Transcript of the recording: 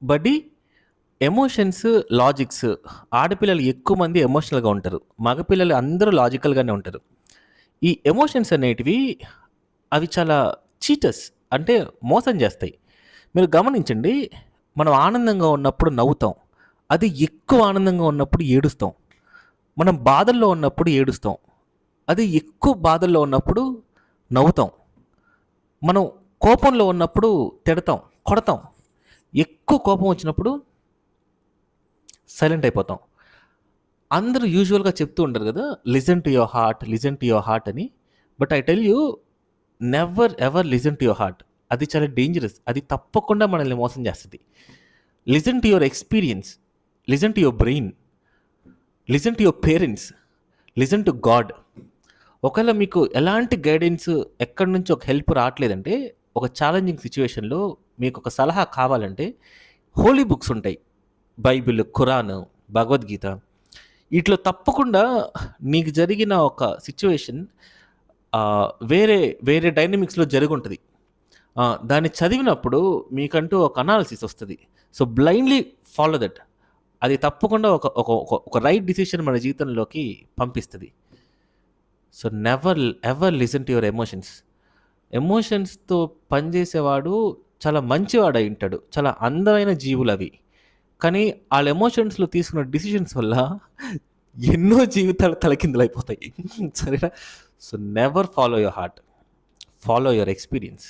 బడ్డీ emotions, logics ఆడపిల్లలు ఎక్కువ మంది ఎమోషనల్‌గా ఉంటారు. మగపిల్లలు అందరూ లాజికల్‌గానే ఉంటారు. ఈ ఎమోషన్స్ అనేటివి అవి చాలా చీటర్స్. అంటే మోసం చేస్తాయి. మీరు గమనించండి. మనం ఆనందంగా ఉన్నప్పుడు నవ్వుతాం. అది ఎక్కువ ఆనందంగా ఉన్నప్పుడు ఏడుస్తాం. మనం బాధల్లో ఉన్నప్పుడు ఏడుస్తాం. అది ఎక్కువ బాధల్లో ఉన్నప్పుడు నవ్వుతాం. మనం కోపంలో ఉన్నప్పుడు తిడతాం, కొడతాం. ఎక్కువ కోపం వచ్చినప్పుడు సైలెంట్ అయిపోతాం. అందరూ యూజువల్‌గా చెప్తూ ఉంటారు గదా! Listen to your heart, listen to your heart అని. But I tell you never ever listen to your heart. అది చాలా డేంజరస్. అది తప్పకుండా మనల్ని మోసం చేస్తది. Listen to your experience, listen to your brain, listen to your parents, listen to God. ఒకవేళ మీకు ఎలాంటి గైడెన్స్ ఎక్కడి నుంచి ఒక హెల్ప్ రావట్లేదంటే, ఒక ఛాలెంజింగ్ సిట్యుయేషన్‌లో మీకొక సలహా కావాలంటే హోలీ బుక్స్ ఉంటాయి. బైబిల్, ఖురాన్, భగవద్గీత. ఈటిలో తప్పకుండా నీకు జరిగిన ఒక సిట్యుయేషన్ వేరే వేరే డైనమిక్స్‌లో జరిగుంటది. దాన్ని చదివినప్పుడు మీకంటూ ఒక అనాలిసిస్ వస్తది. So, blindly follow that. అది తప్పకుండా ఒక ఒక ఒక ఒక రైట్ డిసిషన్ మన జీవితంలోకి పంపిస్తది. So, never ever listen to your emotions. ఎమోషన్స్‌తో పనిచేసేవాడు చాలా మంచివాడయుంటాడు. చాలా అందమైన జీవులవి. కానీ ఆళ్ళ ఎమోషన్స్‌లో తీసుకున్న డిసిషన్స్ వల్ల ఎన్నో జీవితాలు తలకిందులైపోతాయి. సరేనా? So, never follow your heart. Follow your experience.